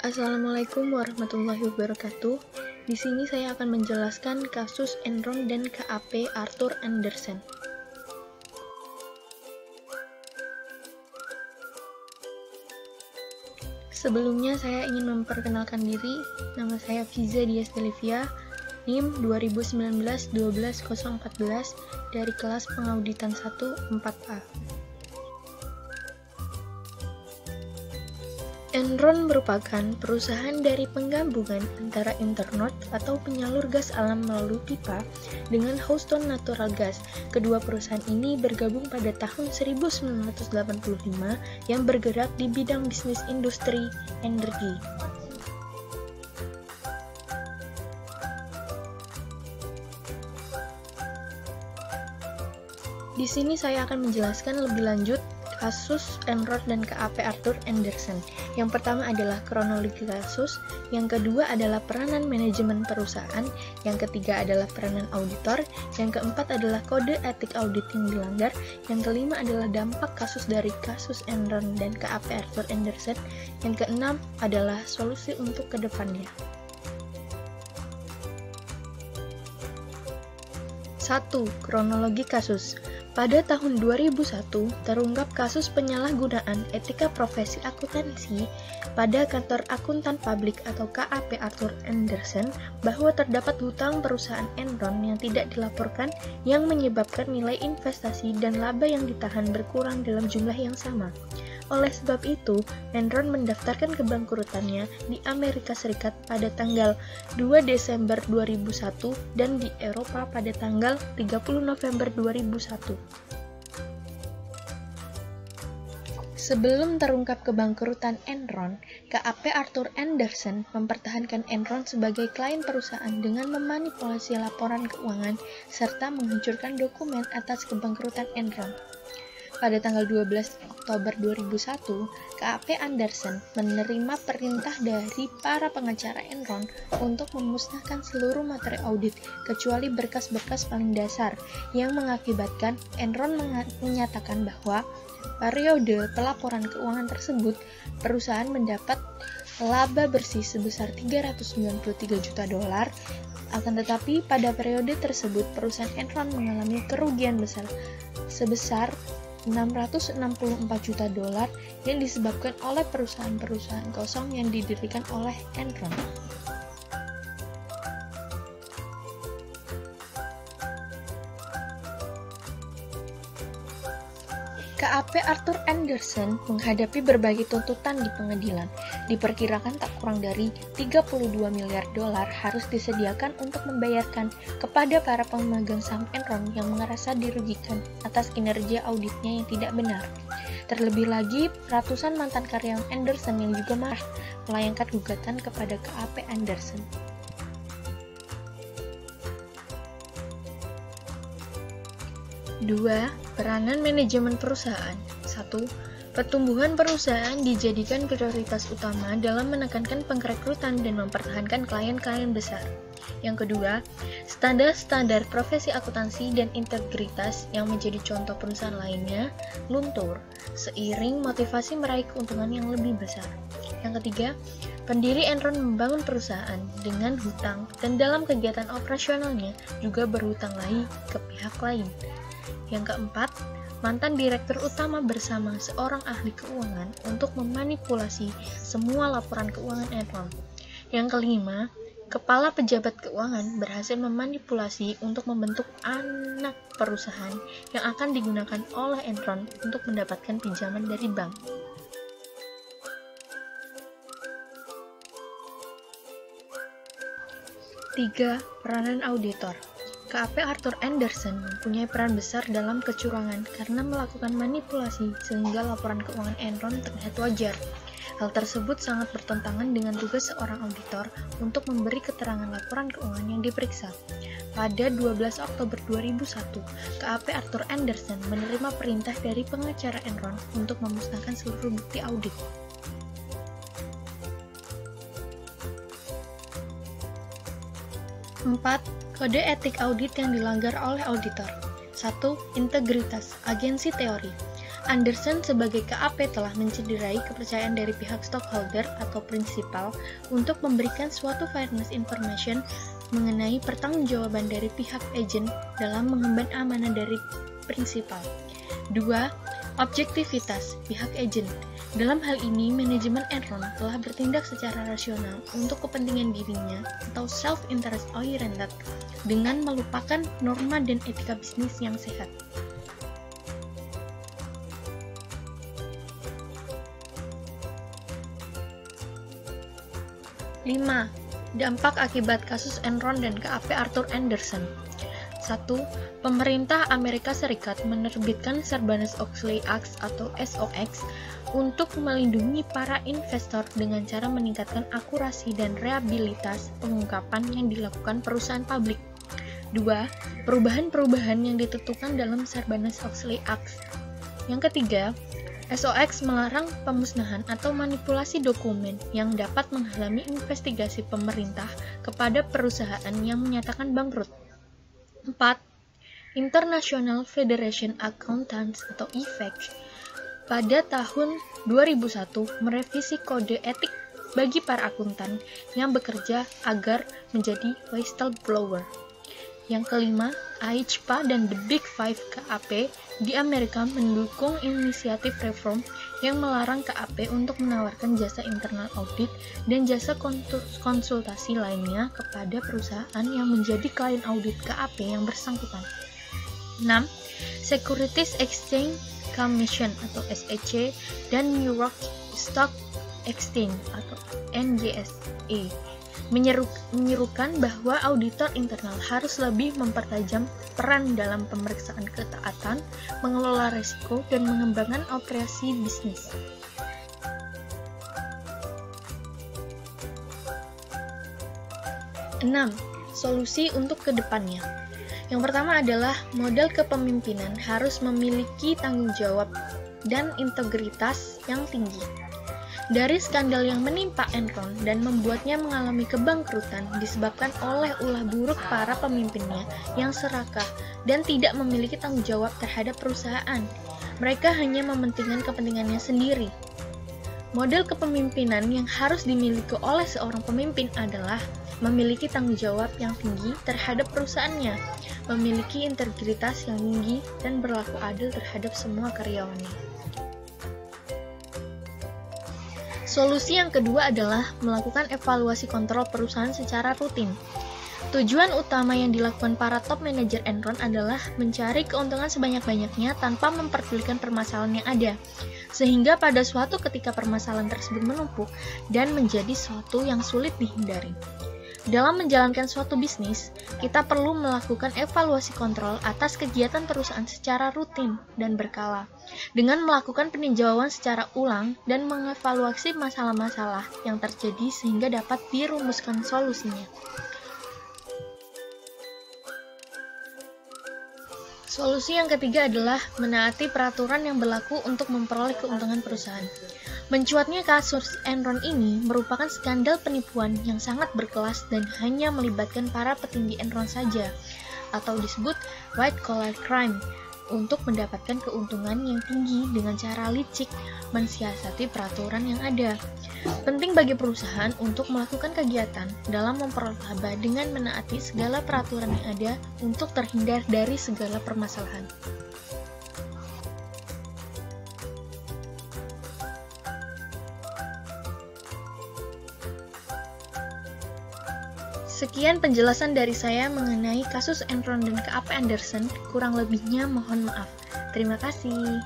Assalamualaikum warahmatullahi wabarakatuh. Di sini saya akan menjelaskan kasus Enron dan KAP Arthur Andersen. Sebelumnya saya ingin memperkenalkan diri. Nama saya Fiza Dias Delivia, NIM 2019-12014 dari kelas pengauditan 1 4A. Enron merupakan perusahaan dari penggabungan antara Internot atau penyalur gas alam melalui pipa dengan Houston Natural Gas. Kedua perusahaan ini bergabung pada tahun 1985 yang bergerak di bidang bisnis industri energi. Di sini saya akan menjelaskan lebih lanjut kasus Enron dan KAP Arthur Andersen. Yang pertama adalah kronologi kasus, yang kedua adalah peranan manajemen perusahaan, yang ketiga adalah peranan auditor, yang keempat adalah kode etik audit yang dilanggar, yang kelima adalah dampak kasus dari kasus Enron dan KAP Arthur Andersen, yang keenam adalah solusi untuk kedepannya. 1. Kronologi kasus. Pada tahun 2001, terungkap kasus penyalahgunaan etika profesi akuntansi pada kantor akuntan publik atau KAP Arthur Andersen bahwa terdapat hutang perusahaan Enron yang tidak dilaporkan yang menyebabkan nilai investasi dan laba yang ditahan berkurang dalam jumlah yang sama. Oleh sebab itu, Enron mendaftarkan kebangkrutannya di Amerika Serikat pada tanggal 2 Desember 2001 dan di Eropa pada tanggal 30 November 2001. Sebelum terungkap kebangkrutan Enron, KAP Arthur Andersen mempertahankan Enron sebagai klien perusahaan dengan memanipulasi laporan keuangan serta menghancurkan dokumen atas kebangkrutan Enron. Pada tanggal 12 Oktober 2001, KAP Andersen menerima perintah dari para pengacara Enron untuk memusnahkan seluruh materi audit kecuali berkas-berkas paling dasar yang mengakibatkan Enron menyatakan bahwa periode pelaporan keuangan tersebut perusahaan mendapat laba bersih sebesar $393 juta. Akan tetapi pada periode tersebut perusahaan Enron mengalami kerugian besar sebesar $664 juta yang disebabkan oleh perusahaan-perusahaan kosong yang didirikan oleh Enron. KAP Arthur Andersen menghadapi berbagai tuntutan di pengadilan. Diperkirakan tak kurang dari $32 miliar harus disediakan untuk membayarkan kepada para pemegang saham Enron yang merasa dirugikan atas kinerja auditnya yang tidak benar. Terlebih lagi, ratusan mantan karyawan Andersen yang juga marah melayangkan gugatan kepada KAP Andersen. 2. Peranan manajemen perusahaan. 1. Pertumbuhan perusahaan dijadikan prioritas utama dalam menekankan pengrekrutan dan mempertahankan klien-klien besar. Yang kedua, standar-standar profesi akuntansi dan integritas yang menjadi contoh perusahaan lainnya luntur, seiring motivasi meraih keuntungan yang lebih besar. Yang ketiga, pendiri Enron membangun perusahaan dengan hutang dan dalam kegiatan operasionalnya juga berhutang lagi ke pihak lain. Yang keempat, mantan direktur utama bersama seorang ahli keuangan untuk memanipulasi semua laporan keuangan Enron. Yang kelima, kepala pejabat keuangan berhasil memanipulasi untuk membentuk anak perusahaan yang akan digunakan oleh Enron untuk mendapatkan pinjaman dari bank. Tiga, peranan auditor. KAP Arthur Andersen mempunyai peran besar dalam kecurangan karena melakukan manipulasi sehingga laporan keuangan Enron terlihat wajar. Hal tersebut sangat bertentangan dengan tugas seorang auditor untuk memberi keterangan laporan keuangan yang diperiksa. Pada 12 Oktober 2001, KAP Arthur Andersen menerima perintah dari pengacara Enron untuk memusnahkan seluruh bukti audit. 4. Kode etik audit yang dilanggar oleh auditor. 1. Integritas, agensi teori. Anderson sebagai KAP telah mencederai kepercayaan dari pihak stockholder atau prinsipal untuk memberikan suatu fairness information mengenai pertanggungjawaban dari pihak agen dalam mengemban amanah dari prinsipal. 2. Objektivitas pihak agen. Dalam hal ini, manajemen Enron telah bertindak secara rasional untuk kepentingan dirinya atau self-interest oriented dengan melupakan norma dan etika bisnis yang sehat. 5. Dampak akibat kasus Enron dan KAP Arthur Andersen. 1. Pemerintah Amerika Serikat menerbitkan Sarbanes-Oxley Act atau SOX untuk melindungi para investor dengan cara meningkatkan akurasi dan reliabilitas pengungkapan yang dilakukan perusahaan publik. 2. Perubahan-perubahan yang ditentukan dalam Sarbanes-Oxley Act. Yang ketiga, SOX melarang pemusnahan atau manipulasi dokumen yang dapat menghalangi investigasi pemerintah kepada perusahaan yang menyatakan bangkrut. 4. International Federation Accountants atau IFAC pada tahun 2001 merevisi kode etik bagi para akuntan yang bekerja agar menjadi whistleblower. Yang kelima, AICPA dan The Big Five KAP di Amerika mendukung inisiatif reform yang melarang KAP untuk menawarkan jasa internal audit dan jasa konsultasi lainnya kepada perusahaan yang menjadi klien audit KAP yang bersangkutan. 6. Securities Exchange Commission atau SEC dan New York Stock Exchange atau NYSE menyerukan bahwa auditor internal harus lebih mempertajam peran dalam pemeriksaan ketaatan, mengelola risiko, dan mengembangkan operasi bisnis. Enam, solusi untuk kedepannya. Yang pertama adalah model kepemimpinan harus memiliki tanggung jawab dan integritas yang tinggi. Dari skandal yang menimpa Enron dan membuatnya mengalami kebangkrutan disebabkan oleh ulah buruk para pemimpinnya yang serakah dan tidak memiliki tanggung jawab terhadap perusahaan. Mereka hanya mementingkan kepentingannya sendiri. Model kepemimpinan yang harus dimiliki oleh seorang pemimpin adalah memiliki tanggung jawab yang tinggi terhadap perusahaannya, memiliki integritas yang tinggi, dan berlaku adil terhadap semua karyawannya. Solusi yang kedua adalah melakukan evaluasi kontrol perusahaan secara rutin. Tujuan utama yang dilakukan para top manajer Enron adalah mencari keuntungan sebanyak-banyaknya tanpa memperdulikan permasalahan yang ada, sehingga pada suatu ketika permasalahan tersebut menumpuk dan menjadi suatu yang sulit dihindari. Dalam menjalankan suatu bisnis, kita perlu melakukan evaluasi kontrol atas kegiatan perusahaan secara rutin dan berkala, dengan melakukan peninjauan secara ulang dan mengevaluasi masalah-masalah yang terjadi sehingga dapat dirumuskan solusinya. Solusi yang ketiga adalah menaati peraturan yang berlaku untuk memperoleh keuntungan perusahaan. Mencuatnya kasus Enron ini merupakan skandal penipuan yang sangat berkelas dan hanya melibatkan para petinggi Enron saja, atau disebut white collar crime, untuk mendapatkan keuntungan yang tinggi dengan cara licik mensiasati peraturan yang ada. Penting bagi perusahaan untuk melakukan kegiatan dalam memperoleh laba dengan menaati segala peraturan yang ada untuk terhindar dari segala permasalahan. Sekian penjelasan dari saya mengenai kasus Enron dan KAP Andersen. Kurang lebihnya mohon maaf. Terima kasih.